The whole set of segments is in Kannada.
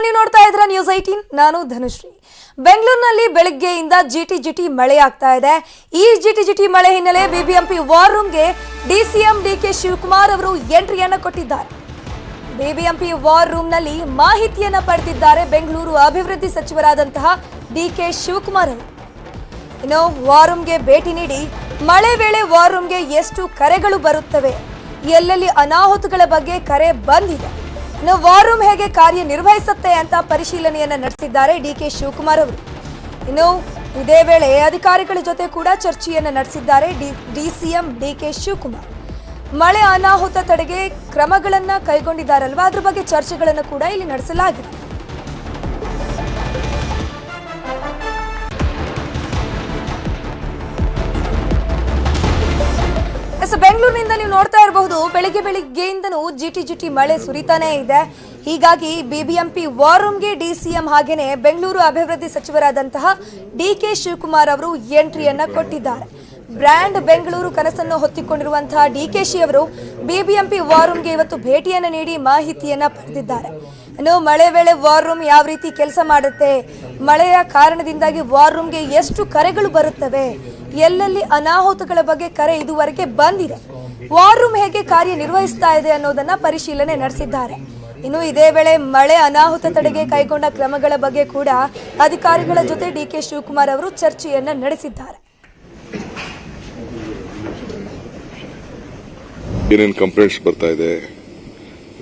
ನೀವು ನೋಡ್ತಾ ಇದ್ದೀರಾ ನ್ಯೂಸ್ 18 ನಾನು ಧನುಶ್ರೀ। ಬೆಂಗಳೂರಿನಲ್ಲಿ ಬೆಳಗ್ಗೆಯಿಂದ ಜಿಟಿ ಮಳೆ ಆಗ್ತಾ ಇದೆ। ಈ ಜಿಟಿ ಮಳೆ ಹಿನ್ನೆಲೆ ಬಿಬಿಎಂಪಿ ವಾರ್ ರೂಮ್ಗೆ ಡಿಸಿಎಂ ಡಿಕೆ ಶಿವಕುಮಾರ್ ಅವರು ಎಂಟ್ರಿಯನ್ನ ಕೊಟ್ಟಿದ್ದಾರೆ। ಬಿಬಿಎಂಪಿ ವಾರ್ ರೂಮ್ನಲ್ಲಿ ಮಾಹಿತಿಯನ್ನ ಪಡೆದಿದ್ದಾರೆ ಬೆಂಗಳೂರು ಅಭಿವೃದ್ಧಿ ಸಚಿವರಾದಂತಹ ಡಿಕೆ ಶಿವಕುಮಾರ್ ಅವರು। ಇನ್ನು ವಾರ್ ರೂಮ್ಗೆ ಭೇಟಿ ನೀಡಿ ಮಳೆ ವೇಳೆ ವಾರ್ ರೂಮ್ಗೆ ಎಷ್ಟು ಕರೆಗಳು ಬರುತ್ತವೆ, ಎಲ್ಲೆಲ್ಲಿ ಅನಾಹುತಗಳ ಬಗ್ಗೆ ಕರೆ ಬಂದಿದೆ, ಇನ್ನು ವಾರ್ ರೂಮ್ ಹೇಗೆ ಕಾರ್ಯನಿರ್ವಹಿಸುತ್ತೆ ಅಂತ ಪರಿಶೀಲನೆಯನ್ನ ನಡೆಸಿದ್ದಾರೆ ಡಿಕೆ ಶಿವಕುಮಾರ್ ಅವರು। ಇನ್ನು ಇದೇ ವೇಳೆ ಅಧಿಕಾರಿಗಳ ಜೊತೆ ಕೂಡ ಚರ್ಚೆಯನ್ನ ನಡೆಸಿದ್ದಾರೆ ಡಿಸಿಎಂ ಡಿಕೆ ಶಿವಕುಮಾರ್। ಮಳೆ ಅನಾಹುತ ತಡೆಗೆ ಕ್ರಮಗಳನ್ನ ಕೈಗೊಂಡಿದ್ದಾರಲ್ವಾ, ಅದ್ರ ಬಗ್ಗೆ ಚರ್ಚೆಗಳನ್ನು ಕೂಡ ಇಲ್ಲಿ ನಡೆಸಲಾಗಿದೆ। ಬೆಂಗಳೂರಿನಿಂದ ನೀವು ನೋಡ್ತಾ ಇರಬಹುದು, ಬೆಳಗ್ಗೆಯಿಂದನೂ ಜಿಟಿ ಮಳೆ ಸುರಿತಾನೇ ಇದೆ। ಹೀಗಾಗಿ ಬಿಬಿಎಂಪಿ ವಾರ್ ರೂಮ್ಗೆ ಡಿಸಿಎಂ ಹಾಗೇನೆ ಬೆಂಗಳೂರು ಅಭಿವೃದ್ಧಿ ಸಚಿವರಾದಂತಹ ಡಿಕೆ ಶಿವಕುಮಾರ್ ಅವರು ಎಂಟ್ರಿಯನ್ನ ಕೊಟ್ಟಿದ್ದಾರೆ। ಬ್ರ್ಯಾಂಡ್ ಬೆಂಗಳೂರು ಕನಸನ್ನು ಹೊತ್ತಿಕೊಂಡಿರುವಂತಹ ಡಿಕೆಶಿ ಅವರು ಬಿಬಿಎಂಪಿ ವಾರ್ ರೂಮ್ಗೆ ಇವತ್ತು ಭೇಟಿಯನ್ನ ನೀಡಿ ಮಾಹಿತಿಯನ್ನ ಪಡೆದಿದ್ದಾರೆ। ಇನ್ನು ಮಳೆ ವೇಳೆ ವಾರ್ ರೂಮ್ ಯಾವ ರೀತಿ ಕೆಲಸ ಮಾಡುತ್ತೆ, ಮಳೆಯ ಕಾರಣದಿಂದಾಗಿ ವಾರ್ ರೂಮ್ಗೆ ಎಷ್ಟು ಕರೆಗಳು ಬರುತ್ತವೆ, ಎಲ್ಲೆಲ್ಲಿ ಅನಾಹುತಗಳ ಬಗ್ಗೆ ಕರೆ ಇದುವರೆಗೆ ಬಂದಿದೆ, ವಾರ್ ರೂಮ್ ಹೇಗೆ ಕಾರ್ಯನಿರ್ವಹಿಸ್ತಾ ಇದೆ ಅನ್ನೋದನ್ನ ಪರಿಶೀಲನೆ ನಡೆಸಿದ್ದಾರೆ। ಇನ್ನು ಇದೇ ವೇಳೆ ಮಳೆ ಅನಾಹುತ ತಡೆಗೆ ಕೈಗೊಂಡ ಕ್ರಮಗಳ ಬಗ್ಗೆ ಕೂಡ ಅಧಿಕಾರಿಗಳ ಜೊತೆ ಡಿಕೆ ಶಿವಕುಮಾರ್ ಅವರು ಚರ್ಚೆಯನ್ನ ನಡೆಸಿದ್ದಾರೆ। ಏನೇನು ಕಂಪ್ಲೇಂಟ್ಸ್ ಬರ್ತಾ ಇದೆ,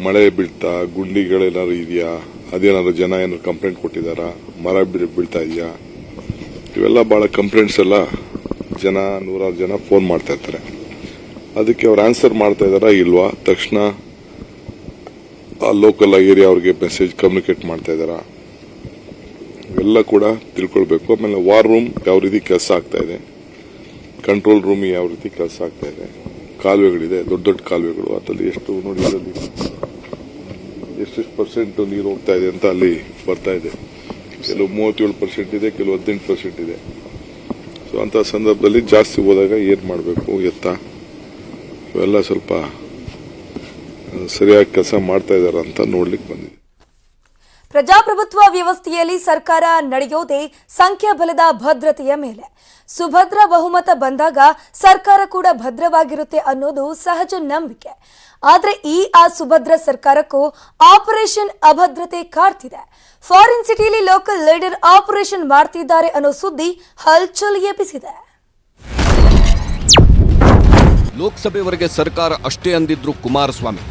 ಮಳೆ ಬೀಳ್ತಾ ಗುಂಡಿಗಳೇನಾದ್ರು ಇದೆಯಾ, ಅದೇನಾದ್ರು ಜನ ಏನಾದ್ರು ಕಂಪ್ಲೇಂಟ್ ಕೊಟ್ಟಿದಾರಾ, ಮರ ಬೀಳ್ತಾ ಇದೆಯಾ, ಇವೆಲ್ಲ ಬಹಳ ಕಂಪ್ಲೇಂಟ್ಸ್ ಎಲ್ಲ ಜನ ನೂರಾರು ಜನ ಫೋನ್ ಮಾಡ್ತಾ ಇರ್ತಾರೆ। ಅದಕ್ಕೆ ಅವ್ರು ಆನ್ಸರ್ ಮಾಡ್ತಾ ಇದಾರಾ ಇಲ್ವಾ, ತಕ್ಷಣ ಆ ಲೋಕಲ್ ಏರಿಯಾ ಅವ್ರಿಗೆ ಮೆಸೇಜ್ ಕಮ್ಯುನಿಕೇಟ್ ಮಾಡ್ತಾ ಇದಾರಾ, ಇವೆಲ್ಲ ಕೂಡ ತಿಳ್ಕೊಳ್ಬೇಕು। ಆಮೇಲೆ ವಾರ್ ರೂಮ್ ಯಾವ ರೀತಿ ಕೆಲಸ ಆಗ್ತಾ ಇದೆ, ಕಂಟ್ರೋಲ್ ರೂಮ್ ಯಾವ ರೀತಿ ಕೆಲಸ ಆಗ್ತಾ ಇದೆ, ಕಾಲುವೆಗಳಿದೆ, ದೊಡ್ಡ ಕಾಲುವೆಗಳು, ಅದರಲ್ಲಿ ಎಷ್ಟು ನೋಡಿ, ಅದರಲ್ಲಿ ಎಷ್ಟು % ನೀರು ಹೋಗ್ತಾ ಇದೆ ಅಂತ ಅಲ್ಲಿ ಬರ್ತಾ ಇದೆ। ಕೆಲವು 37% ಇದೆ, ಕೆಲವು 18% ಇದೆ। ಸೊ ಅಂತ ಸಂದರ್ಭದಲ್ಲಿ ಜಾಸ್ತಿ ಹೋದಾಗ ಏನ್ ಮಾಡಬೇಕು ಎತ್ತ, ಇವೆಲ್ಲ ಸ್ವಲ್ಪ ಸರಿಯಾಗಿ ಕೆಲಸ ಮಾಡ್ತಾ ಇದಾರ ಅಂತ ನೋಡ್ಲಿಕ್ಕೆ ಬಂದಿದೆ। ಪ್ರಜಾಪ್ರಭುತ್ವ ವ್ಯವಸ್ಥೆಯಲ್ಲಿ ಸರ್ಕಾರ ನಡೆಯೋದೇ ಸಂಖ್ಯಾಬಲದ ಭದ್ರತೆಯ ಮೇಲೆ। ಸುಭದ್ರ ಬಹುಮತ ಬಂದಾಗ ಸರ್ಕಾರ ಕೂಡ ಭದ್ರವಾಗಿರುತ್ತೆ ಅನ್ನೋದು ಸಹಜ ನಂಬಿಕೆ। ಆದ್ರೆ ಈ ಸುಭದ್ರ ಸರ್ಕಾರಕ್ಕೂ ಆಪರೇಷನ್ ಅಭದ್ರತೆ ಕಾಡ್ತಿದೆ। ಫಾರಿನ್ ಸಿಟಿಯಲ್ಲಿ ಲೋಕಲ್ ಲೀಡರ್ ಆಪರೇಷನ್ ಮಾಡ್ತಿದ್ದಾರೆ ಅನ್ನೋ ಸುದ್ದಿ ಹಲ್ಚಲ್ ಎಬ್ಬಿಸಿದೆ। ಲೋಕಸಭೆವರೆಗೆ ಸರ್ಕಾರ ಅಷ್ಟೇ ಅಂದಿದ್ರು ಕುಮಾರಸ್ವಾಮಿ।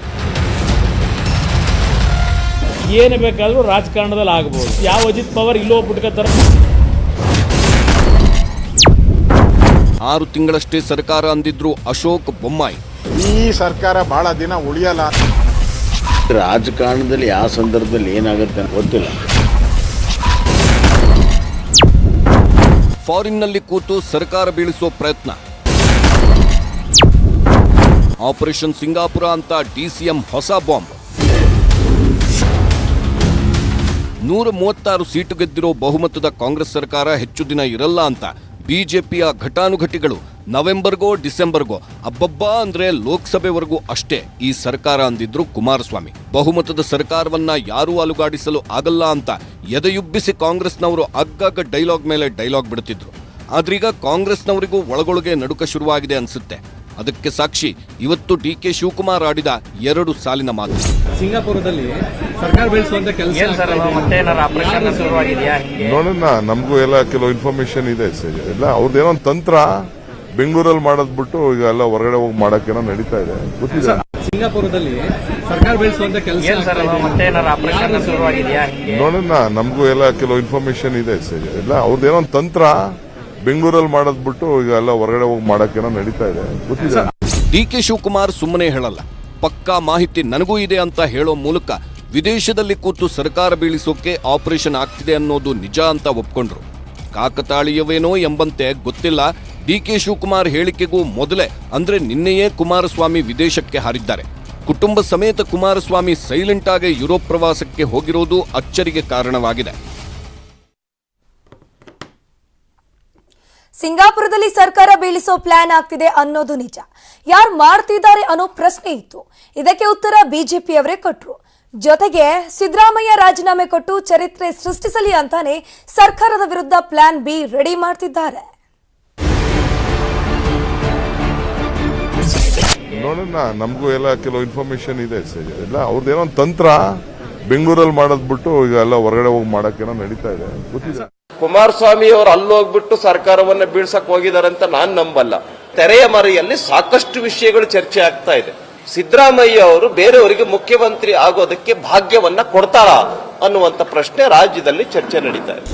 ಏನು ಬೇಕಾದ್ರೂ ರಾಜಕಾರಣದಲ್ಲಿ ಆಗಬಹುದು, ಯಾವ ಅಜಿತ್ ಪವರ್ ಇಲ್ಲೋ ಬಿಟ್ಕೋತಾರ। 6 ತಿಂಗಳಷ್ಟೇ ಸರ್ಕಾರ ಅಂದಿದ್ರು ಅಶೋಕ್ ಬೊಮ್ಮಾಯಿ। ಈ ಸರ್ಕಾರ ಬಹಳ ದಿನ ಉಳಿಯಲ್ಲ, ರಾಜಕಾರಣದಲ್ಲಿ ಯಾವ ಸಂದರ್ಭದಲ್ಲಿ ಏನಾಗುತ್ತೆ ಗೊತ್ತಿಲ್ಲ। ಫಾರಿನ್ನಲ್ಲಿ ಕೂತು ಸರ್ಕಾರ ಬೀಳಿಸೋ ಪ್ರಯತ್ನ, ಆಪರೇಷನ್ ಸಿಂಗಾಪುರ ಅಂತ ಡಿಸಿಎಂ ಹೊಸ ಬಾಂಬ್। 136 ಸೀಟು ಗೆದ್ದಿರೋ ಬಹುಮತದ ಕಾಂಗ್ರೆಸ್ ಸರ್ಕಾರ ಹೆಚ್ಚು ದಿನ ಇರಲ್ಲ ಅಂತ ಬಿಜೆಪಿಯ ಘಟಾನುಘಟಿಗಳು ನವೆಂಬರ್ಗೋ ಡಿಸೆಂಬರ್ಗೋ ಅಬ್ಬಬ್ಬಾ ಅಂದ್ರೆ ಲೋಕಸಭೆವರೆಗೂ ಅಷ್ಟೇ ಈ ಸರ್ಕಾರ ಅಂದಿದ್ರು ಕುಮಾರಸ್ವಾಮಿ। ಬಹುಮತದ ಸರ್ಕಾರವನ್ನ ಯಾರೂ ಅಲುಗಾಡಿಸಲು ಆಗಲ್ಲ ಅಂತ ಎದೆಯುಬ್ಬಿಸಿ ಕಾಂಗ್ರೆಸ್ನವರು ಆಗಾಗ ಡೈಲಾಗ್ ಮೇಲೆ ಡೈಲಾಗ್ ಬಿಡುತ್ತಿದ್ರು। ಆದ್ರೀಗ ಕಾಂಗ್ರೆಸ್ನವರಿಗೂ ಒಳಗೊಳಗೆ ನಡುಕ ಶುರುವಾಗಿದೆ ಅನ್ಸುತ್ತೆ। ಅದಕ್ಕೆ ಸಾಕ್ಷಿ ಇವತ್ತು ಡಿಕೆ ಶಿವಕುಮಾರ್ ಆಡಿದ 2 ಸಾಲಿನ ಮಾತು। ಸಿಂಗಾಪುರದಲ್ಲಿ ಸರ್ಕಾರ ಬೆಳೆಸುವಂತ ಕೆಲಸ ನೋಡೋಣ, ನಮಗೂ ಎಲ್ಲ ಕೆಲವು ಇನ್ಫಾರ್ಮೇಶನ್ ಇದೆ ಎಲ್ಲ, ಅವ್ರದ್ದೇನೋ ಒಂದು ತಂತ್ರ ಬೆಂಗಳೂರಲ್ಲಿ ಮಾಡೋದ್ ಬಿಟ್ಟು ಈಗ ಎಲ್ಲ ಹೊರಗಡೆ ಹೋಗಿ ಮಾಡಕ್ಕೇನೋ ನಡೀತಾ ಇದೆ, ಗೊತ್ತಿದೆ। ಸಿಂಗಾಪುರದಲ್ಲಿ ಸರ್ಕಾರ ಬೆಳೆಸುವಂತ ಕೆಲಸ ನೋಡೋಣ, ನಮಗೂ ಎಲ್ಲ ಕೆಲವು ಇನ್ಫಾರ್ಮೇಶನ್ ಇದೆ ಎಲ್ಲ, ಅವ್ರದ್ದೇನೋ ಒಂದು ತಂತ್ರ ಬೆಂಗಳೂರಲ್ಲಿ ಮಾಡೋದ್ ಬಿಟ್ಟು ಈಗ ಎಲ್ಲ ಹೊರಗಡೆ ಹೋಗಿ ಮಾಡಕ್ಕೇನೋ ನಡೀತಾ ಇದೆ, ಗೊತ್ತಿದೆ। ಡಿಕೆ ಶಿವಕುಮಾರ್ ಸುಮ್ಮನೆ ಹೇಳಲ್ಲ, ಪಕ್ಕಾ ಮಾಹಿತಿ ನನಗೂ ಇದೆ ಅಂತ ಹೇಳೋ ಮೂಲಕ ವಿದೇಶದಲ್ಲಿ ಕೂತು ಸರ್ಕಾರ ಬೀಳಿಸೋಕೆ ಆಪರೇಷನ್ ಆಗ್ತಿದೆ ಅನ್ನೋದು ನಿಜ ಅಂತ ಒಪ್ಕೊಂಡ್ರು। ಕಾಕತಾಳೀಯವೇನೋ ಎಂಬಂತೆ ಗೊತ್ತಿಲ್ಲ, ಡಿಕೆ ಶಿವಕುಮಾರ್ ಹೇಳಿಕೆಗೂ ಮೊದಲೇ ಅಂದ್ರೆ ನಿನ್ನೆಯೇ ಕುಮಾರಸ್ವಾಮಿ ವಿದೇಶಕ್ಕೆ ಹಾರಿದ್ದಾರೆ। ಕುಟುಂಬ ಸಮೇತ ಕುಮಾರಸ್ವಾಮಿ ಸೈಲೆಂಟ್ ಆಗಿ ಯುರೋಪ್ ಪ್ರವಾಸಕ್ಕೆ ಹೋಗಿರೋದು ಅಚ್ಚರಿಗೆ ಕಾರಣವಾಗಿದೆ। ಸಿಂಗಾಪುರದಲ್ಲಿ ಸರ್ಕಾರ ಬೀಳಿಸೋ ಪ್ಲಾನ್ ಆಗ್ತಿದೆ ಅನ್ನೋದು ನಿಜ, ಯಾರು ಮಾಡ್ತಿದ್ದಾರೆ ಅನ್ನೋ ಪ್ರಶ್ನೆ ಇತ್ತು। ಇದಕ್ಕೆ ಉತ್ತರ ಬಿಜೆಪಿಯವರೇ ಕೊಟ್ಟರು। ಜೊತೆಗೆ ಸಿದ್ದರಾಮಯ್ಯ ರಾಜೀನಾಮೆ ಕೊಟ್ಟು ಚರಿತ್ರೆ ಸೃಷ್ಟಿಸಲಿ ಅಂತಾನೆ ಸರ್ಕಾರದ ವಿರುದ್ಧ ಪ್ಲಾನ್ ಬಿ ರೆಡಿ ಮಾಡ್ತಿದ್ದಾರೆ. ನೋಡೋಣ, ನಮಗೂ ಎಲ್ಲ ಕೆಲವು ಇನ್ಫಾರ್ಮೇಶನ್ ಇದೆ ಸರ್. ಎಲ್ಲ ಅವ್ರದ್ದೇನೋ ಒಂದು ತಂತ್ರ ಬೆಂಗಳೂರಲ್ಲಿ ಮಾಡೋದ್ ಬಿಟ್ಟು ಈಗ ಎಲ್ಲ ಹೊರಗಡೆ ಹೋಗಿ ಮಾಡಕ್ಕೇನೋ ನಡೀತಾ ಇದೆ ಗೊತ್ತಿದೆ. ಕುಮಾರಸ್ವಾಮಿ ಅವರು ಅಲ್ಲೋಗ್ಬಿಟ್ಟು ಸರ್ಕಾರವನ್ನ ಬೀಳ್ಸಕ್ ಹೋಗಿದ್ದಾರೆ ಅಂತ ನಾನ್ ನಂಬಲ್ಲ. ತೆರೆಯ ಮರೆಯಲ್ಲಿ ಸಾಕಷ್ಟು ವಿಷಯಗಳು ಚರ್ಚೆ ಆಗ್ತಾ ಇದೆ. ಸಿದ್ದರಾಮಯ್ಯ ಅವರು ಬೇರೆಯವರಿಗೆ ಮುಖ್ಯಮಂತ್ರಿ ಆಗೋದಕ್ಕೆ ಭಾಗ್ಯವನ್ನ ಕೊಡ್ತಾರಾ ಅನ್ನುವಂತ ಪ್ರಶ್ನೆ ರಾಜ್ಯದಲ್ಲಿ ಚರ್ಚೆ ನಡೀತಾ ಇದೆ.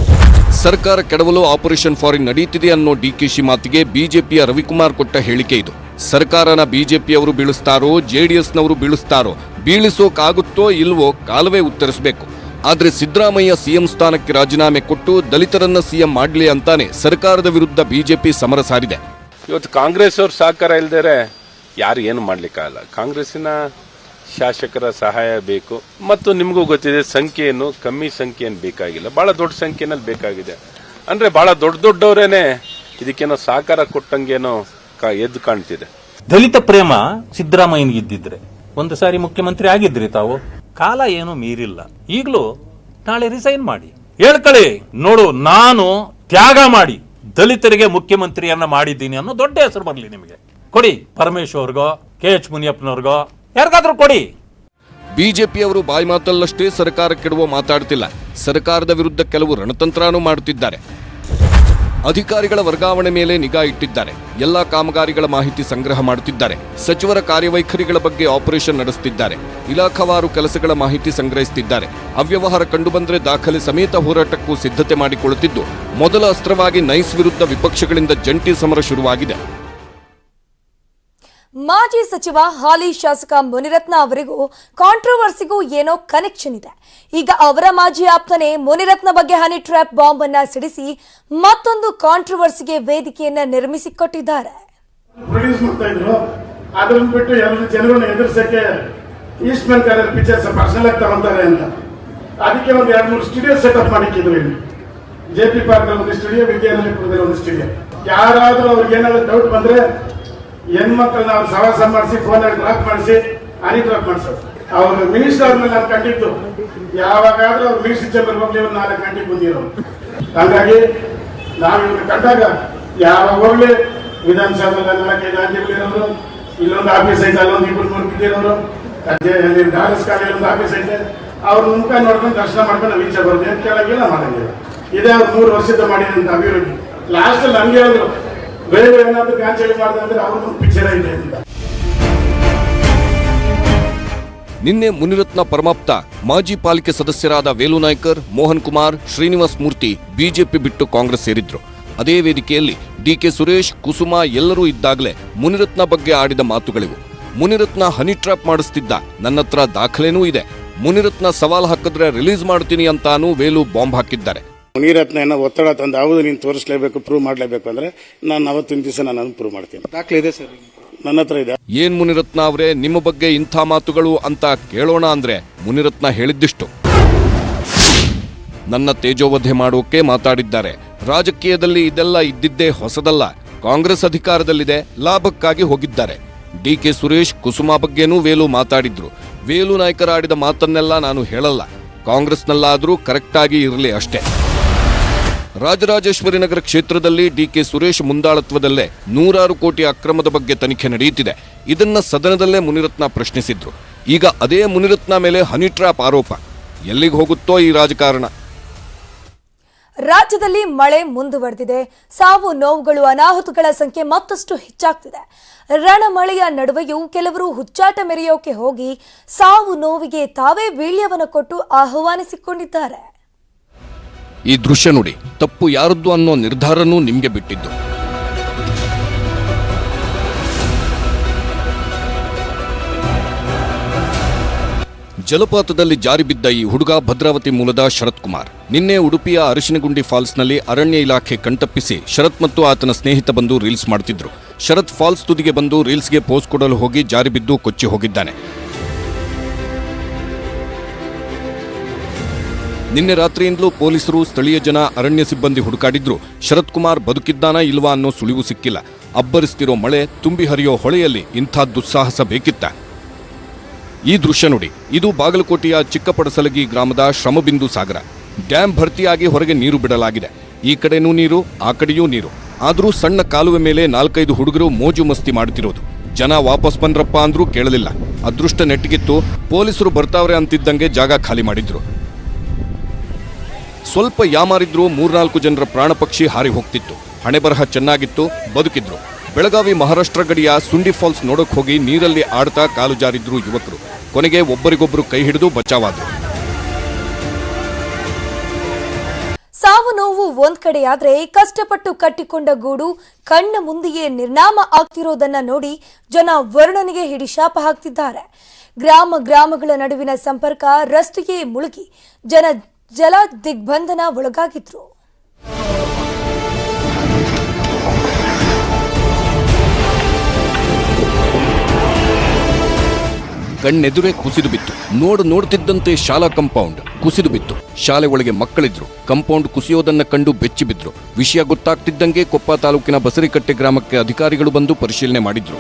ಸರ್ಕಾರ ಕೆಡವಲು ಆಪರೇಷನ್ ಫಾರಿನ್ ನಡೀತಿದೆ ಅನ್ನೋ ಡಿಕೆಶಿ ಮಾತಿಗೆ ಬಿಜೆಪಿಯ ರವಿಕುಮಾರ್ ಕೊಟ್ಟ ಹೇಳಿಕೆ ಇದು. ಸರ್ಕಾರನ ಬಿಜೆಪಿಯವರು ಬೀಳಿಸ್ತಾರೋ ಜೆಡಿಎಸ್ನವರು ಬೀಳಿಸ್ತಾರೋ, ಬೀಳಿಸೋಕಾಗುತ್ತೋ ಇಲ್ವೋ ಕಾಲವೇ ಉತ್ತರಿಸಬೇಕು. ಆದ್ರೆ ಸಿದ್ದರಾಮಯ್ಯ ಸಿಎಂ ಸ್ಥಾನಕ್ಕೆ ರಾಜೀನಾಮೆ ಕೊಟ್ಟು ದಲಿತರನ್ನ ಸಿಎಂ ಮಾಡ್ಲಿ ಅಂತಾನೆ ಸರ್ಕಾರದ ವಿರುದ್ಧ ಬಿಜೆಪಿ ಸಮರ ಸಾರಿದೆ. ಇವತ್ತು ಕಾಂಗ್ರೆಸ್ ಅವ್ರ ಸಹಕಾರ ಇಲ್ದೇರೆ ಯಾರು ಏನು ಮಾಡ್ಲಿಕ್ಕಾಗಲ್ಲ. ಕಾಂಗ್ರೆಸ್ಸಿನ ಶಾಸಕರ ಸಹಾಯ ಬೇಕು. ಮತ್ತು ನಿಮಗೂ ಗೊತ್ತಿದೆ, ಸಂಖ್ಯೆಯನ್ನು ಕಮ್ಮಿ ಸಂಖ್ಯೆಯನ್ನು ಬೇಕಾಗಿಲ್ಲ, ಬಹಳ ದೊಡ್ಡ ಸಂಖ್ಯೆನಲ್ಲಿ ಬೇಕಾಗಿದೆ. ಅಂದ್ರೆ ಬಹಳ ದೊಡ್ಡವರೇನೆ ಇದಕ್ಕೇನೋ ಸಹಕಾರ ಕೊಟ್ಟಂಗೇನೋ ಎದ್ದು ಕಾಣ್ತಿದೆ. ದಲಿತ ಪ್ರೇಮ ಸಿದ್ದರಾಮಯ್ಯನಿಗಿದ್ದಿದ್ರೆ ಒಂದು ಸಾರಿ ಮುಖ್ಯಮಂತ್ರಿ ಆಗಿದ್ರಿ ತಾವು. ಕಾಲ ಏನು ಮೀರಿಲ್ಲ. ಈಗಲೂ ನಾಳೆ ರಿಸೈನ್ ಮಾಡಿ ಹೇಳ್ಕೊಳ್ಳಿ, ನೋಡು ನಾನು ತ್ಯಾಗ ಮಾಡಿ ದಲಿತರಿಗೆ ಮುಖ್ಯಮಂತ್ರಿಯನ್ನ ಮಾಡಿದ್ದೀನಿ ಅನ್ನೋ ದೊಡ್ಡ ಹೆಸರು ಬರಲಿ ನಿಮಗೆ. ಕೊಡಿ, ಪರಮೇಶ್ವರ್ಗೋ KH ಮುನಿಯಪ್ಪನವ್ರಿಗೋ ಯಾರಿಗಾದ್ರೂ ಕೊಡಿ. ಬಿಜೆಪಿಯವರು ಬಾಯಿ ಮಾತಲ್ಲಷ್ಟೇ ಸರ್ಕಾರ ಕೆಡುವ ಮಾತಾಡ್ತಿಲ್ಲ, ಸರ್ಕಾರದ ವಿರುದ್ಧ ಕೆಲವು ರಣತಂತ್ರನೂ ಮಾಡುತ್ತಿದ್ದಾರೆ. ಅಧಿಕಾರಿಗಳ ವರ್ಗಾವಣೆ ಮೇಲೆ ನಿಗಾ ಇಟ್ಟಿದ್ದಾರೆ. ಎಲ್ಲಾ ಕಾಮಗಾರಿಗಳ ಮಾಹಿತಿ ಸಂಗ್ರಹ ಮಾಡುತ್ತಿದ್ದಾರೆ. ಸಚಿವರ ಕಾರ್ಯವೈಖರಿಗಳ ಬಗ್ಗೆ ಆಪರೇಷನ್ ನಡೆಸುತ್ತಿದ್ದಾರೆ. ಇಲಾಖಾವಾರು ಕೆಲಸಗಳ ಮಾಹಿತಿ ಸಂಗ್ರಹಿಸುತ್ತಿದ್ದಾರೆ. ಅವ್ಯವಹಾರ ಕಂಡುಬಂದರೆ ದಾಖಲೆ ಸಮೇತ ಹೋರಾಟಕ್ಕೂ ಸಿದ್ಧತೆ ಮಾಡಿಕೊಳ್ಳುತ್ತಿದ್ದು, ಮೊದಲ ಅಸ್ತ್ರವಾಗಿ ನೈಸ್ ವಿರುದ್ಧ ವಿಪಕ್ಷಗಳಿಂದ ಜಂಟಿ ಸಮರ ಶುರುವಾಗಿದೆ. ಮಾಜಿ ಸಚಿವ ಹಾಲಿ ಶಾಸಕ ಮುನಿರತ್ನ ಅವರಿಗೂ ಕಾಂಟ್ರವರ್ಸಿಗೂ ಏನೋ ಕನೆಕ್ಷನ್ ಇದೆ. ಈಗ ಅವರ ಮಾಜಿ ಆಪ್ತನೇ ಮುನಿರತ್ನ ಬಗ್ಗೆ ಹನಿ ಟ್ರ್ಯಾಪ್ ಬಾಂಬ್ ಅನ್ನ ಸಿಡಿಸಿ ಮತ್ತೊಂದು ಕಾಂಟ್ರವರ್ಸಿಗೆ ವೇದಿಕೆಯನ್ನ ನಿರ್ಮಿಸಿಕೊಟ್ಟಿದ್ದಾರೆ. ಪ್ರೊಡ್ಯೂಸ್ ಮಾಡ್ತಾ ಇದ್ರು, ಅದನ್ನ ಬಿಟ್ಟು ಎಲ್ಲ ಜನರನ್ನ ಎದುರಿಸಕ್ಕೆ Eastman colour pictures personal ಆಗಿ ತಗೊಂತಾರೆ ಅಂತ ಅದಕ್ಕೆ ಒಂದು 2-3 ಸ್ಟುಡಿಯೋ ಸೆಟಪ್ ಮಾಡಿಕ್ಕಿದ್ರು. ಇಲ್ಲಿ JP ಪಾರ್ಕ್ ಒಂದು ಸ್ಟುಡಿಯೋ, ವಿದ್ಯಾನಗರದಲ್ಲಿ ಒಂದು ಸ್ಟುಡಿಯೋ. ಯಾರಾದ್ರೂ ಅವ್ರಿಗೆ ಏನಾದ್ರು ಡೌಟ್ ಬಂದ್ರೆ ಹೆಣ್ಮಕ್ಳನ್ನ ಅವ್ರು ಸವಾಸ ಮಾಡಿಸಿ ಫೋನಲ್ಲಿ ಡ್ರಾಪ್ ಮಾಡಿಸಿ ಹನಿ ಡ್ರಾಪ್ ಮಾಡಿಸೋದು. ಅವ್ರು ಮಿನಿಸ್ಟರ್ ಅವ್ರನ್ನ ನಾನು ಕಂಡಿದ್ದು, ಯಾವಾಗಾದ್ರೂ ಅವ್ರು ಮಿನಿಸ್ಟರ್ ಚೇಂಬರ್ ಹೋಗ್ಲಿ ಒಂದು 4 ಗಂಟೆಗೆ ಬಂದಿರೋರು. ಹಾಗಾಗಿ ನಾವು ಇವ್ರನ್ನ ಕಂಡಾಗ ಯಾವಾಗ ಹೋಗ್ಲಿ ವಿಧಾನಸೌಧದಲ್ಲಿ 4-5 ಗಂಟೆಗಳಿರೋರು, ಇಲ್ಲೊಂದು ಆಫೀಸ್ ಐತೆ, ಅಲ್ಲೊಂದು 2-3 ಬಿದ್ದಿರೋರು, ಡಾಲರ್ಸ್ ಕಾಲೇಜ್ ಒಂದು ಆಫೀಸ್ ಐತೆ, ಅವ್ರ ಮುಖ ನೋಡ್ಕೊಂಡು ದರ್ಶನ ಮಾಡ್ಕೊಂಡು ನಾವು ಈಚೆ ಬರೋದು, ಏನು ಕೇಳಂಗಿಲ್ಲ ಮಾಡಂಗಿಲ್ಲ. ಇದೇ ಅವ್ರು 3 ವರ್ಷದ ಮಾಡಿದಂತ ಅಭಿವೃದ್ಧಿ. ಲಾಸ್ಟ್ ನಮ್ಗೆ ಹೇಳಿದ್ರು ಬೇರೆ ಏನಾದ್ರು ಗಾಂಚಲಿ ಮಾಡಿದ್ರೆ ಅವ್ರದ್ದು ಪಿಕ್ಚರ್ ಐತೆ ಅಂತ. ನಿನ್ನೆ ಮುನಿರತ್ನ ಪರಮಾಪ್ತ ಮಾಜಿ ಪಾಲಿಕೆ ಸದಸ್ಯರಾದ ವೇಲು ನಾಯ್ಕರ್, ಮೋಹನ್ ಕುಮಾರ್, ಶ್ರೀನಿವಾಸ್ ಮೂರ್ತಿ ಬಿಜೆಪಿ ಬಿಟ್ಟು ಕಾಂಗ್ರೆಸ್ ಸೇರಿದ್ರು. ಅದೇ ವೇದಿಕೆಯಲ್ಲಿ DK ಸುರೇಶ್, ಕುಸುಮಾ ಎಲ್ಲರೂ ಇದ್ದಾಗಲೇ ಮುನಿರತ್ನ ಬಗ್ಗೆ ಆಡಿದ ಮಾತುಗಳಿವು. ಮುನಿರತ್ನ ಹನಿ ಟ್ರ್ಯಾಪ್ ಮಾಡಿಸ್ತಿದ್ದ, ನನ್ನತ್ರ ದಾಖಲೆನೂ ಇದೆ, ಮುನಿರತ್ನ ಸವಾಲ್ ಹಾಕಿದ್ರೆ ರಿಲೀಸ್ ಮಾಡ್ತೀನಿ ಅಂತಾನೂ ವೇಲು ಬಾಂಬ್ ಹಾಕಿದ್ದಾರೆ. ಮುನಿರತ್ನ ಏನೋ ಒತ್ತಡ ತಂದು ಹೌದು ನೀನು ತೋರಿಸಲೇಬೇಕು, ಪ್ರೂವ್ ಮಾಡಲೇಬೇಕು ಅಂದ್ರೆ ನಾನು ಅವತ್ತಿನ ದಿವಸ ನಾನು ಪ್ರೂವ್ ಮಾಡ್ತೀನಿ. ದಾಖಲೆ ಇದೆ ಸರ್, ನನ್ನ ಹತ್ರ ಇದೆ. ಏನ್ ಮುನಿರತ್ನ ಅವರೇ, ನಿಮ್ಮ ಬಗ್ಗೆ ಇಂಥ ಮಾತುಗಳು ಅಂತ ಕೇಳೋಣ ಅಂದ್ರೆ ಮುನಿರತ್ನ ಹೇಳಿದ್ದಿಷ್ಟು, ನನ್ನ ತೇಜೋವಧೆ ಮಾಡೋಕೆ ಮಾತಾಡಿದ್ದಾರೆ. ರಾಜಕೀಯದಲ್ಲಿ ಇದೆಲ್ಲ ಇದ್ದಿದ್ದೇ ಹೊಸದಲ್ಲ. ಕಾಂಗ್ರೆಸ್ ಅಧಿಕಾರದಲ್ಲಿದೆ, ಲಾಭಕ್ಕಾಗಿ ಹೋಗಿದ್ದಾರೆ. DK ಸುರೇಶ್, ಕುಸುಮಾ ಬಗ್ಗೆನೂ ವೇಲು ಮಾತಾಡಿದ್ರು. ವೇಲು ನಾಯ್ಕರ ಆಡಿದ ಮಾತನ್ನೆಲ್ಲ ನಾನು ಹೇಳಲ್ಲ, ಕಾಂಗ್ರೆಸ್ನಲ್ಲಾದ್ರೂ ಕರೆಕ್ಟ್ ಆಗಿ ಇರಲಿ ಅಷ್ಟೇ. ರಾಜರಾಜೇಶ್ವರಿ ನಗರ ಕ್ಷೇತ್ರದಲ್ಲಿ DK ಸುರೇಶ್ ಮುಂದಾಳತ್ವದಲ್ಲೇ 100 ಕೋಟಿ ಅಕ್ರಮದ ಬಗ್ಗೆ ತನಿಖೆ ನಡೆಯುತ್ತಿದೆ. ಇದನ್ನ ಸದನದಲ್ಲೇ ಮುನಿರತ್ನ ಪ್ರಶ್ನಿಸಿದ್ರು. ಈಗ ಅದೇ ಮುನಿರತ್ನ ಮೇಲೆ ಹನಿ ಟ್ರ್ಯಾಪ್ ಆರೋಪ. ಎಲ್ಲಿಗೆ ಹೋಗುತ್ತೋ ಈ ರಾಜಕಾರಣ? ರಾಜ್ಯದಲ್ಲಿ ಮಳೆ ಮುಂದುವರೆದಿದೆ. ಸಾವು ನೋವುಗಳು, ಅನಾಹುತಗಳ ಸಂಖ್ಯೆ ಮತ್ತಷ್ಟು ಹೆಚ್ಚಾಗ್ತಿದೆ. ರಣಮಳೆಯ ನಡುವೆಯೂ ಕೆಲವರು ಹುಚ್ಚಾಟ ಮೆರೆಯೋಕೆ ಹೋಗಿ ಸಾವು ನೋವಿಗೆ ತಾವೇ ವೀಳ್ಯವನ್ನು ಕೊಟ್ಟು ಆಹ್ವಾನಿಸಿಕೊಂಡಿದ್ದಾರೆ. ಈ ದೃಶ್ಯ ನೋಡಿ, ತಪ್ಪು ಯಾರದ್ದು ಅನ್ನೋ ನಿರ್ಧಾರನೂ ನಿಮ್ಗೆ ಬಿಟ್ಟಿದ್ದು. ಜಲಪಾತದಲ್ಲಿ ಜಾರಿ ಬಿದ್ದ ಈ ಹುಡುಗ ಭದ್ರಾವತಿ ಮೂಲದ ಶರತ್ ಕುಮಾರ್. ನಿನ್ನೆ ಉಡುಪಿಯ ಅರಿಶಿನಗುಂಡಿ ಫಾಲ್ಸ್ನಲ್ಲಿ ಅರಣ್ಯ ಇಲಾಖೆ ಕಣ್ತಪ್ಪಿಸಿ ಶರತ್ ಮತ್ತು ಆತನ ಸ್ನೇಹಿತ ಬಂದು ರೀಲ್ಸ್ ಮಾಡ್ತಿದ್ರು. ಶರತ್ ಫಾಲ್ಸ್ ತುದಿಗೆ ಬಂದು ರೀಲ್ಸ್ಗೆ ಪೋಸ್ ಕೊಡಲು ಹೋಗಿ ಜಾರಿ ಬಿದ್ದು ಕೊಚ್ಚಿ ಹೋಗಿದ್ದಾನೆ. ನಿನ್ನೆ ರಾತ್ರಿಯಿಂದಲೂ ಪೊಲೀಸರು, ಸ್ಥಳೀಯ ಜನ, ಅರಣ್ಯ ಸಿಬ್ಬಂದಿ ಹುಡುಕಾಡಿದ್ರು. ಶರತ್ ಕುಮಾರ್ ಬದುಕಿದ್ದಾನಾ ಇಲ್ವಾ ಅನ್ನೋ ಸುಳಿವು ಸಿಕ್ಕಿಲ್ಲ. ಅಬ್ಬರಿಸ್ತಿರೋ ಮಳೆ, ತುಂಬಿ ಹರಿಯೋ ಹೊಳೆಯಲ್ಲಿ ಇಂಥ ದುಸ್ಸಾಹಸ ಬೇಕಿತ್ತ? ಈ ದೃಶ್ಯ ನೋಡಿ, ಇದು ಬಾಗಲಕೋಟೆಯ ಚಿಕ್ಕಪಡಸಲಗಿ ಗ್ರಾಮದ ಶ್ರಮಬಿಂದು ಸಾಗರ. ಡ್ಯಾಂ ಭರ್ತಿಯಾಗಿ ಹೊರಗೆ ನೀರು ಬಿಡಲಾಗಿದೆ. ಈ ಕಡೆನೂ ನೀರು, ಆ ಕಡೆಯೂ ನೀರು. ಆದರೂ ಸಣ್ಣ ಕಾಲುವೆ ಮೇಲೆ 4-5 ಹುಡುಗರು ಮೋಜು ಮಸ್ತಿ ಮಾಡುತ್ತಿರೋದು. ಜನ ವಾಪಸ್ ಬಂದ್ರಪ್ಪ ಅಂದ್ರೂ ಕೇಳಲಿಲ್ಲ. ಅದೃಷ್ಟ ನೆಟ್ಟಿಗಿತ್ತು, ಪೊಲೀಸರು ಬರ್ತಾವ್ರೆ ಅಂತಿದ್ದಂಗೆ ಜಾಗ ಖಾಲಿ ಮಾಡಿದ್ರು. ಸ್ವಲ್ಪ ಯಾಮಾರಿದ್ರು 3-4 ಜನರ ಪ್ರಾಣ ಪಕ್ಷಿ ಹಾರಿ ಹೋಗ್ತಿತ್ತು. ಹಣೆ ಬರಹ ಚೆನ್ನಾಗಿತ್ತು, ಬದುಕಿದ್ರು. ಬೆಳಗಾವಿ ಮಹಾರಾಷ್ಟ್ರ ಗಡಿಯ ಸುಂಡಿ ಫಾಲ್ಸ್ ನೋಡೋಕ್ ಹೋಗಿ ನೀರಲ್ಲಿ ಆಡ್ತಾ ಕಾಲು ಜಾರಿದ್ರು ಯುವಕರು. ಕೊನೆಗೆ ಒಬ್ಬರಿಗೊಬ್ಬರು ಕೈ ಹಿಡಿದು ಬಚಾವಾದ್ರು. ಸಾವು ನೋವು ಒಂದ್ ಕಡೆಯಾದ್ರೆ ಕಷ್ಟಪಟ್ಟು ಕಟ್ಟಿಕೊಂಡ ಗೂಡು ಕಣ್ಣ ಮುಂದೆಯೇ ನಿರ್ನಾಮ ಆಗ್ತಿರೋದನ್ನ ನೋಡಿ ಜನ ವರ್ಣನೆಗೆ ಹಿಡಿಶಾಪ ಹಾಕ್ತಿದ್ದಾರೆ. ಗ್ರಾಮಗಳ ನಡುವಿನ ಸಂಪರ್ಕ ರಸ್ತೆಯೇ ಮುಳುಗಿ ಜಲ ದಿಗ್ಬಂಧನ ಒಳಗಾಗಿದ್ರು. ಕಣ್ಣೆದುರೇ ಕುಸಿದು ಬಿತ್ತು. ನೋಡ್ತಿದ್ದಂತೆ ಶಾಲಾ ಕಾಂಪೌಂಡ್ ಕುಸಿದು ಬಿತ್ತು. ಶಾಲೆ ಒಳಗೆ ಮಕ್ಕಳಿದ್ರು. ಕಾಂಪೌಂಡ್ ಕುಸಿಯೋದನ್ನ ಕಂಡು ಬೆಚ್ಚಿ ಬಿದ್ರು. ವಿಷಯ ಗೊತ್ತಾಗ್ತಿದ್ದಂಗೆ ಕೊಪ್ಪ ತಾಲೂಕಿನ ಬಸರಿಕಟ್ಟೆ ಗ್ರಾಮಕ್ಕೆ ಅಧಿಕಾರಿಗಳು ಬಂದು ಪರಿಶೀಲನೆ ಮಾಡಿದ್ರು.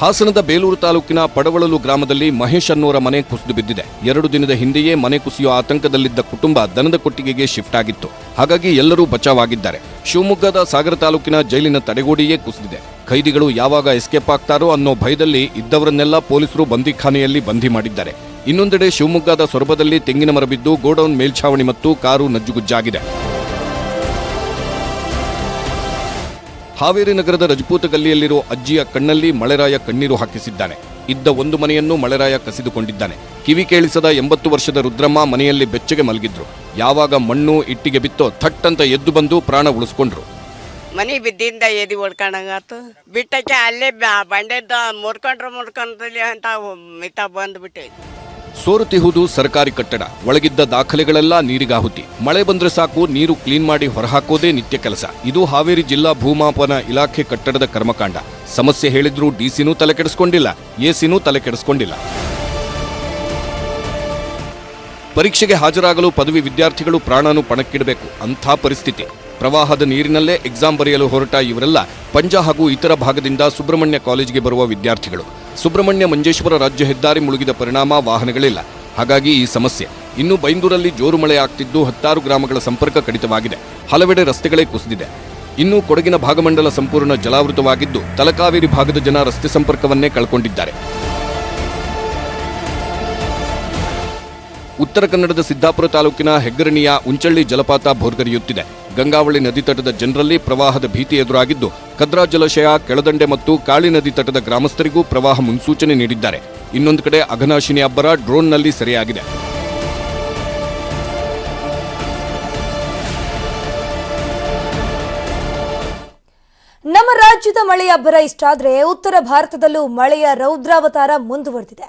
ಹಾಸನದ ಬೇಲೂರು ತಾಲೂಕಿನ ಪಡವಳಲು ಗ್ರಾಮದಲ್ಲಿ ಮಹೇಶ್ ಅನ್ನೋರ ಮನೆ ಕುಸಿದು ಬಿದ್ದಿದೆ. 2 ದಿನದ ಹಿಂದೆಯೇ ಮನೆ ಕುಸಿಯೋ ಆತಂಕದಲ್ಲಿದ್ದ ಕುಟುಂಬ ದನದ ಕೊಟ್ಟಿಗೆಗೆ ಶಿಫ್ಟ್ ಆಗಿತ್ತು. ಹಾಗಾಗಿ ಎಲ್ಲರೂ ಬಚಾವಾಗಿದ್ದಾರೆ. ಶಿವಮೊಗ್ಗದ ಸಾಗರ ತಾಲೂಕಿನ ಜೈಲಿನ ತಡೆಗೋಡೆಯೇ ಕುಸಿದಿದೆ. ಖೈದಿಗಳು ಯಾವಾಗ ಎಸ್ಕೇಪ್ ಆಗ್ತಾರೋ ಅನ್ನೋ ಭಯದಲ್ಲಿ ಇದ್ದವರನ್ನೆಲ್ಲ ಪೊಲೀಸರು ಬಂದಿಖಾನೆಯಲ್ಲಿ ಬಂಧಿ ಮಾಡಿದ್ದಾರೆ. ಇನ್ನೊಂದೆಡೆ ಶಿವಮೊಗ್ಗದ ಸೊರಬದಲ್ಲಿ ತೆಂಗಿನ ಮರ ಬಿದ್ದು ಗೋಡೌನ್ ಮೇಲ್ಛಾವಣಿ ಮತ್ತು ಕಾರು ನಜ್ಜುಗುಜ್ಜಾಗಿದೆ. ಹಾವೇರಿ ನಗರದ ರಜಪೂತ ಗಲ್ಲಿಯಲ್ಲಿರೋ ಅಜ್ಜಿಯ ಕಣ್ಣಲ್ಲಿ ಮಳೆರಾಯ ಕಣ್ಣೀರು ಹಾಕಿಸಿದ್ದಾನೆ. ಇದ್ದ ಒಂದು ಮನೆಯನ್ನು ಮಳೆರಾಯ ಕಸಿದುಕೊಂಡಿದ್ದಾನೆ. ಕಿವಿ ಕೇಳಿಸದ 80 ವರ್ಷದ ರುದ್ರಮ್ಮ ಮನೆಯಲ್ಲಿ ಬೆಚ್ಚಗೆ ಮಲಗಿದ್ರು. ಯಾವಾಗ ಮಣ್ಣು ಇಟ್ಟಿಗೆ ಬಿತ್ತೋ ಥಟ್ ಅಂತ ಎದ್ದು ಬಂದು ಪ್ರಾಣ ಉಳಿಸ್ಕೊಂಡ್ರು. ಮನೆ ಬಿದ್ದಿಂದ ಎದಿ ಹೊಡ್ಕೊಂಡಂಗಾತು. ಬಿಟ್ಟಕ್ಕೆ ಅಲ್ಲೇ ಬಂಡೆದ್ದ ಮುರ್ಕೊಂಡ್ರಲ್ಲಿ ಅಂತ ಮಿತ ಬಂದ್ಬಿಟ್ಟೆ. ಸೋರುತಿಹುದು ಸರ್ಕಾರಿ ಕಟ್ಟಡ. ಒಳಗಿದ್ದ ದಾಖಲೆಗಳೆಲ್ಲ ನೀರಿಗಾಹುತಿ. ಮಳೆ ಬಂದ್ರೆ ಸಾಕು, ನೀರು ಕ್ಲೀನ್ ಮಾಡಿ ಹೊರಹಾಕೋದೇ ನಿತ್ಯ ಕೆಲಸ. ಇದು ಹಾವೇರಿ ಜಿಲ್ಲಾ ಭೂಮಾಪನ ಇಲಾಖೆ ಕಟ್ಟಡದ ಕರ್ಮಕಾಂಡ. ಸಮಸ್ಯೆ ಹೇಳಿದ್ರೂ ಡಿಸಿನೂ ತಲೆ ಕೆಡಿಸ್ಕೊಂಡಿಲ್ಲ, ಎಸಿನೂ ತಲೆ ಕೆಡಿಸ್ಕೊಂಡಿಲ್ಲ. ಪರೀಕ್ಷೆಗೆ ಹಾಜರಾಗಲು ಪದವಿ ವಿದ್ಯಾರ್ಥಿಗಳು ಪ್ರಾಣಾನು ಪಣಕ್ಕಿಡಬೇಕು. ಅಂಥ ಪರಿಸ್ಥಿತಿ. ಪ್ರವಾಹದ ನೀರಿನಲ್ಲೇ ಎಕ್ಸಾಮ್ ಬರೆಯಲು ಹೊರಟ ಇವರೆಲ್ಲ ಪಂಜಾ ಹಾಗೂ ಇತರ ಭಾಗದಿಂದ ಸುಬ್ರಹ್ಮಣ್ಯ ಕಾಲೇಜಿಗೆ ಬರುವ ವಿದ್ಯಾರ್ಥಿಗಳು. ಸುಬ್ರಹ್ಮಣ್ಯ ಮಂಜೇಶ್ವರ ರಾಜ್ಯ ಹೆದ್ದಾರಿ ಮುಳುಗಿದ ಪರಿಣಾಮ ವಾಹನಗಳಿಲ್ಲ. ಹಾಗಾಗಿ ಈ ಸಮಸ್ಯೆ. ಇನ್ನು ಬೈಂದೂರಲ್ಲಿ ಜೋರು ಮಳೆ ಆಗ್ತಿದ್ದು 10 ಗ್ರಾಮಗಳ ಸಂಪರ್ಕ ಕಡಿತವಾಗಿದೆ. ಹಲವೆಡೆ ರಸ್ತೆಗಳೇ ಕುಸಿದಿದೆ. ಇನ್ನು ಕೊಡಗಿನ ಭಾಗಮಂಡಲ ಸಂಪೂರ್ಣ ಜಲಾವೃತವಾಗಿದ್ದು ತಲಕಾವೇರಿ ಭಾಗದ ಜನ ರಸ್ತೆ ಸಂಪರ್ಕವನ್ನೇ ಕಳ್ಕೊಂಡಿದ್ದಾರೆ. ಉತ್ತರ ಕನ್ನಡದ ಸಿದ್ದಾಪುರ ತಾಲೂಕಿನ ಹೆಗ್ಗರಣಿಯ ಉಂಚಳ್ಳಿ ಜಲಪಾತ ಭೋರ್ಗರೆಯುತ್ತಿದೆ. ಗಂಗಾವಳಿ ನದಿ ತಟದ ಜನರಲ್ಲಿ ಪ್ರವಾಹದ ಭೀತಿ ಎದುರಾಗಿದ್ದು ಕದ್ರಾ ಜಲಾಶಯ, ಕೆಳದಂಡೆ ಮತ್ತು ಕಾಳಿ ನದಿ ತಟದ ಗ್ರಾಮಸ್ಥರಿಗೂ ಪ್ರವಾಹ ಮುನ್ಸೂಚನೆ ನೀಡಿದ್ದಾರೆ. ಇನ್ನೊಂದು ಕಡೆ ಅಘನಾಶಿನಿ ಅಬ್ಬರ ಡ್ರೋನ್ನಲ್ಲಿ ಸೆರೆಯಾಗಿದೆ. ನಮ್ಮ ರಾಜ್ಯದ ಮಳೆಯ ಅಬ್ಬರ ಇಷ್ಟಾದ್ರೆ ಉತ್ತರ ಭಾರತದಲ್ಲೂ ಮಳೆಯ ರೌದ್ರಾವತಾರ ಮುಂದುವರೆದಿದೆ.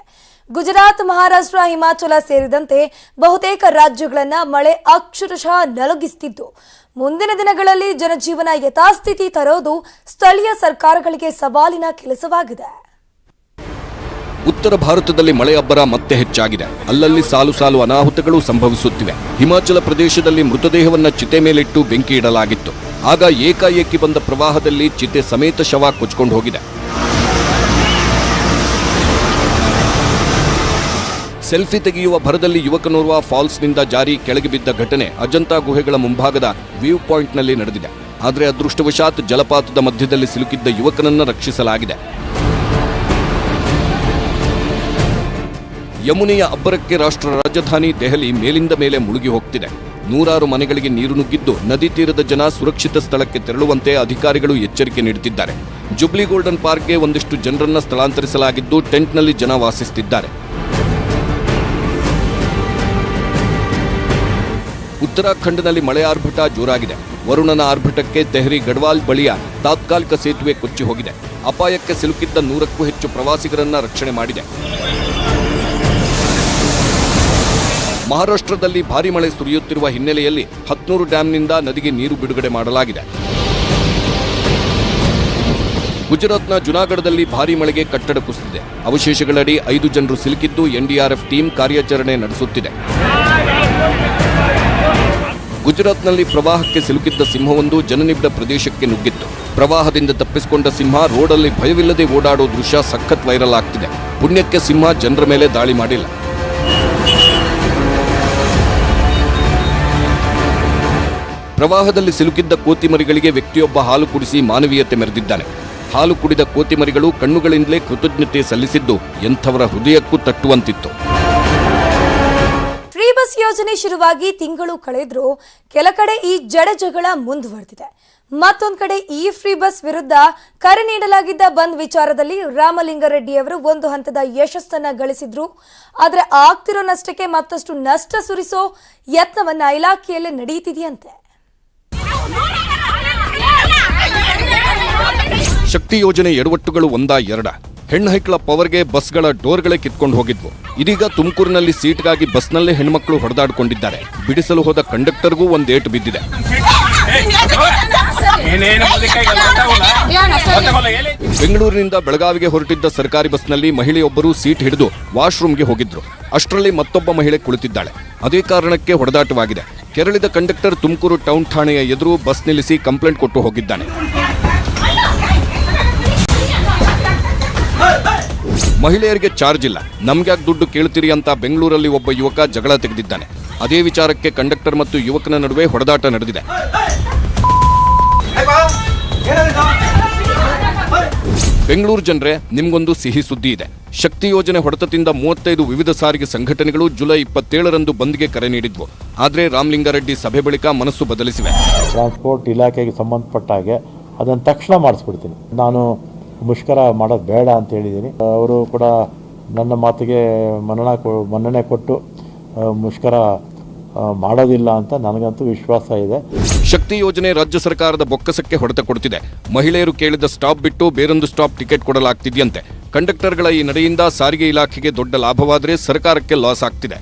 ಗುಜರಾತ್, ಮಹಾರಾಷ್ಟ್ರ, ಹಿಮಾಚಲ ಸೇರಿದಂತೆ ಬಹುತೇಕ ರಾಜ್ಯಗಳನ್ನ ಮಳೆ ಅಕ್ಷರಶಃ ನಲುಗಿಸುತ್ತಿದ್ದು ಮುಂದಿನ ದಿನಗಳಲ್ಲಿ ಜನಜೀವನ ಯಥಾಸ್ಥಿತಿ ತರೋದು ಸ್ಥಳೀಯ ಸರ್ಕಾರಗಳಿಗೆ ಸವಾಲಿನ ಕೆಲಸವಾಗಿದೆ. ಉತ್ತರ ಭಾರತದಲ್ಲಿ ಮಳೆ ಅಬ್ಬರ ಮತ್ತೆ ಹೆಚ್ಚಾಗಿದೆ. ಅಲ್ಲಲ್ಲಿ ಸಾಲು ಸಾಲು ಅನಾಹುತಗಳು ಸಂಭವಿಸುತ್ತಿವೆ. ಹಿಮಾಚಲ ಪ್ರದೇಶದಲ್ಲಿ ಮೃತದೇಹವನ್ನ ಚಿತೆ ಮೇಲಿಟ್ಟು ಬೆಂಕಿ ಇಡಲಾಗಿತ್ತು. ಆಗ ಏಕಾಏಕಿ ಬಂದ ಪ್ರವಾಹದಲ್ಲಿ ಚಿತೆ ಸಮೇತ ಶವ ಕೊಚ್ಕೊಂಡು ಹೋಗಿದೆ. ಸೆಲ್ಫಿ ತೆಗೆಯುವ ಭರದಲ್ಲಿ ಯುವಕನೋರ್ವ ಫಾಲ್ಸ್ನಿಂದ ಜಾರಿ ಕೆಳಗೆ ಬಿದ್ದ ಘಟನೆ ಅಜಂತಾ ಗುಹೆಗಳ ಮುಂಭಾಗದ ವ್ಯೂ ಪಾಯಿಂಟ್ನಲ್ಲಿ ನಡೆದಿದೆ. ಆದರೆ ಅದೃಷ್ಟವಶಾತ್ ಜಲಪಾತದ ಮಧ್ಯದಲ್ಲಿ ಸಿಲುಕಿದ್ದ ಯುವಕನನ್ನ ರಕ್ಷಿಸಲಾಗಿದೆ. ಯಮುನೆಯ ಅಬ್ಬರಕ್ಕೆ ರಾಷ್ಟ್ರ ರಾಜಧಾನಿ ದೆಹಲಿ ಮೇಲಿಂದ ಮೇಲೆ ಮುಳುಗಿ ಹೋಗ್ತಿದೆ. 100 ಮನೆಗಳಿಗೆ ನೀರು ನುಗ್ಗಿದ್ದು ನದಿ ತೀರದ ಜನ ಸುರಕ್ಷಿತ ಸ್ಥಳಕ್ಕೆ ತೆರಳುವಂತೆ ಅಧಿಕಾರಿಗಳು ಎಚ್ಚರಿಕೆ ನೀಡುತ್ತಿದ್ದಾರೆ. ಜುಬ್ಲಿ ಗೋಲ್ಡನ್ ಪಾರ್ಕ್ಗೆ ಒಂದಿಷ್ಟು ಜನರನ್ನ ಸ್ಥಳಾಂತರಿಸಲಾಗಿದ್ದು ಟೆಂಟ್ನಲ್ಲಿ ಜನ ವಾಸಿಸುತ್ತಿದ್ದಾರೆ. ಉತ್ತರಾಖಂಡ್ನಲ್ಲಿ ಮಳೆ ಆರ್ಭಟ ಜೋರಾಗಿದೆ. ವರುಣನ ಆರ್ಭಟಕ್ಕೆ ತೆಹರಿ ಗಢವಾಲ್ ಬಳಿಯ ತಾತ್ಕಾಲಿಕ ಸೇತುವೆ ಕೊಚ್ಚಿ ಹೋಗಿದೆ. ಅಪಾಯಕ್ಕೆ ಸಿಲುಕಿದ್ದ 100ಕ್ಕೂ ಹೆಚ್ಚು ಪ್ರವಾಸಿಗರನ್ನ ರಕ್ಷಣೆ ಮಾಡಿದೆ. ಮಹಾರಾಷ್ಟ್ರದಲ್ಲಿ ಭಾರೀ ಮಳೆ ಸುರಿಯುತ್ತಿರುವ ಹಿನ್ನೆಲೆಯಲ್ಲಿ ಹತ್ನೂರು ಡ್ಯಾಂನಿಂದ ನದಿಗೆ ನೀರು ಬಿಡುಗಡೆ ಮಾಡಲಾಗಿದೆ. ಗುಜರಾತ್ನ ಜುನಾಗಢದಲ್ಲಿ ಭಾರೀ ಮಳೆಗೆ ಕಟ್ಟಡ ಕುಸಿದಿದೆ. ಅವಶೇಷಗಳಡಿ 5 ಜನರು ಸಿಲುಕಿದ್ದು ಎನ್ಡಿಆರ್ಎಫ್ ಟೀಮ್ ಕಾರ್ಯಾಚರಣೆ ನಡೆಸುತ್ತಿದೆ. ಗುಜರಾತ್ನಲ್ಲಿ ಪ್ರವಾಹಕ್ಕೆ ಸಿಲುಕಿದ್ದ ಸಿಂಹವೊಂದು ಜನನಿಬಿಡ ಪ್ರದೇಶಕ್ಕೆ ನುಗ್ಗಿತ್ತು. ಪ್ರವಾಹದಿಂದ ತಪ್ಪಿಸಿಕೊಂಡ ಸಿಂಹ ರೋಡಲ್ಲಿ ಭಯವಿಲ್ಲದೆ ಓಡಾಡೋ ದೃಶ್ಯ ಸಖತ್ ವೈರಲ್ ಆಗ್ತಿದೆ. ಪುಣ್ಯಕ್ಕೆ ಸಿಂಹ ಜನರ ಮೇಲೆ ದಾಳಿ ಮಾಡಿಲ್ಲ. ಪ್ರವಾಹದಲ್ಲಿ ಸಿಲುಕಿದ್ದ ಕೋತಿಮರಿಗಳಿಗೆ ವ್ಯಕ್ತಿಯೊಬ್ಬ ಹಾಲು ಕುಡಿಸಿ ಮಾನವೀಯತೆ ಮೆರೆದಿದ್ದಾನೆ. ಹಾಲು ಕುಡಿದ ಕೋತಿಮರಿಗಳು ಕಣ್ಣುಗಳಿಂದಲೇ ಕೃತಜ್ಞತೆ ಸಲ್ಲಿಸಿದ್ದು ಎಂಥವರ ಹೃದಯಕ್ಕೂ ತಟ್ಟುವಂತಿತ್ತು. ಫ್ರೀ ಬಸ್ ಯೋಜನೆ ಶುರುವಾಗಿ ತಿಂಗಳು ಕಳೆದ್ರೂ ಕೆಲ ಕಡೆ ಈ ಜಗಳ ಮುಂದುವರೆದಿದೆ. ಮತ್ತೊಂದು ಕಡೆ ಈ ಫ್ರೀ ಬಸ್ ವಿರುದ್ಧ ಕರೆ ನೀಡಲಾಗಿದ್ದ ಬಂದ್ ವಿಚಾರದಲ್ಲಿ ರಾಮಲಿಂಗಾರೆಡ್ಡಿ ಅವರು ಒಂದು ಹಂತದ ಯಶಸ್ಸನ್ನ ಗಳಿಸಿದ್ರು. ಆದರೆ ಆಗ್ತಿರೋ ನಷ್ಟಕ್ಕೆ ಮತ್ತಷ್ಟು ನಷ್ಟ ಸುರಿಸೋ ಯತ್ನವನ್ನ ಇಲಾಖೆಯಲ್ಲೇ ನಡೆಯುತ್ತಿದೆಯಂತೆ. ಶಕ್ತಿ ಯೋಜನೆ ಎಡವಟ್ಟುಗಳು ಒಂದಾ ಎರಡ. ಹೆಣ್ಣು ಹೈಕ್ಳ ಪವರ್ಗೆ ಬಸ್ಗಳ ಡೋರ್ಗಳೇ ಕಿತ್ಕೊಂಡು ಹೋಗಿದ್ವು. ಇದೀಗ ತುಮಕೂರಿನಲ್ಲಿ ಸೀಟ್ಗಾಗಿ ಬಸ್ನಲ್ಲೇ ಹೆಣ್ಮಕ್ಳು ಹೊಡೆದಾಡಿಕೊಂಡಿದ್ದಾರೆ. ಬಿಡಿಸಲು ಹೋದ ಕಂಡಕ್ಟರ್ಗೂ ಒಂದು ಏಟು ಬಿದ್ದಿದೆ. ಬೆಂಗಳೂರಿನಿಂದ ಬೆಳಗಾವಿಗೆ ಹೊರಟಿದ್ದ ಸರ್ಕಾರಿ ಬಸ್ನಲ್ಲಿ ಮಹಿಳೆಯೊಬ್ಬರು ಸೀಟ್ ಹಿಡಿದು ವಾಶ್ರೂಮ್ಗೆ ಹೋಗಿದ್ರು. ಅಷ್ಟರಲ್ಲಿ ಮತ್ತೊಬ್ಬ ಮಹಿಳೆ ಕುಳಿತಿದ್ದಾಳೆ. ಅದೇ ಕಾರಣಕ್ಕೆ ಹೊಡೆದಾಟವಾಗಿದೆ. ಕೆರಳಿದ ಕಂಡಕ್ಟರ್ ತುಮಕೂರು ಟೌನ್ ಠಾಣೆಯ ಎದುರು ಬಸ್ ನಿಲ್ಲಿಸಿ ಕಂಪ್ಲೇಂಟ್ ಕೊಟ್ಟು ಹೋಗಿದ್ದಾನೆ. ಮಹಿಳೆಯರಿಗೆ ಚಾರ್ಜ್ ಇಲ್ಲ, ನಮ್ಗ್ಯಾಕೆ ದುಡ್ಡು ಕೇಳ್ತೀರಿ ಅಂತ ಬೆಂಗಳೂರಲ್ಲಿ ಒಬ್ಬ ಯುವಕ ಜಗಳ ತೆಗೆದಿದ್ದಾನೆ. ಅದೇ ವಿಚಾರಕ್ಕೆ ಕಂಡಕ್ಟರ್ ಮತ್ತು ಯುವಕನ ನಡುವೆ ಹೊಡೆದಾಟ ನಡೆದಿದೆ. ಬೆಂಗಳೂರು ಜನರೇ, ನಿಮ್ಗೊಂದು ಸಿಹಿ ಸುದ್ದಿ ಇದೆ. ಶಕ್ತಿ ಯೋಜನೆ ಹೊಡೆತದಿಂದ 35 ವಿವಿಧ ಸಾರಿಗೆ ಸಂಘಟನೆಗಳು ಜುಲೈ 27ರಂದು ಬಂದ್ಗೆ ಕರೆ ನೀಡಿದ್ವು. ಆದರೆ ರಾಮಲಿಂಗಾರೆಡ್ಡಿ ಸಭೆ ಬಳಿಕ ಮನಸ್ಸು ಬದಲಿಸಿವೆ. ಟ್ರಾನ್ಸ್ಪೋರ್ಟ್ ಇಲಾಖೆಗೆ ಸಂಬಂಧಪಟ್ಟ ಹಾಗೆ ಅದನ್ನು ತಕ್ಷಣ ಮಾಡಿಸ್ಬಿಡ್ತೀನಿ. ನಾನು ಮುಷ್ಕರ ಮಾಡೋದು ಬೇಡ ಅಂತ ಹೇಳಿದ್ದೀನಿ. ಅವರು ಕೂಡ ನನ್ನ ಮಾತಿಗೆ ಮನ್ನಣೆ ಕೊಟ್ಟು ಮುಷ್ಕರ ಮಾಡೋದಿಲ್ಲ ಅಂತ ನನಗಂತೂ ವಿಶ್ವಾಸ ಇದೆ. ಶಕ್ತಿ ಯೋಜನೆ ರಾಜ್ಯ ಸರ್ಕಾರದ ಬೊಕ್ಕಸಕ್ಕೆ ಹೊಡೆತ ಕೊಡುತ್ತಿದೆ. ಮಹಿಳೆಯರು ಕೇಳಿದ ಸ್ಟಾಪ್ ಬಿಟ್ಟು ಬೇರೊಂದು ಸ್ಟಾಪ್ ಟಿಕೆಟ್ ಕೊಡಲಾಗ್ತಿದೆಯಂತೆ. ಕಂಡಕ್ಟರ್ಗಳ ಈ ನಡೆಯಿಂದ ಸಾರಿಗೆ ಇಲಾಖೆಗೆ ದೊಡ್ಡ ಲಾಭವಾದರೆ ಸರ್ಕಾರಕ್ಕೆ ಲಾಸ್ ಆಗ್ತಿದೆ.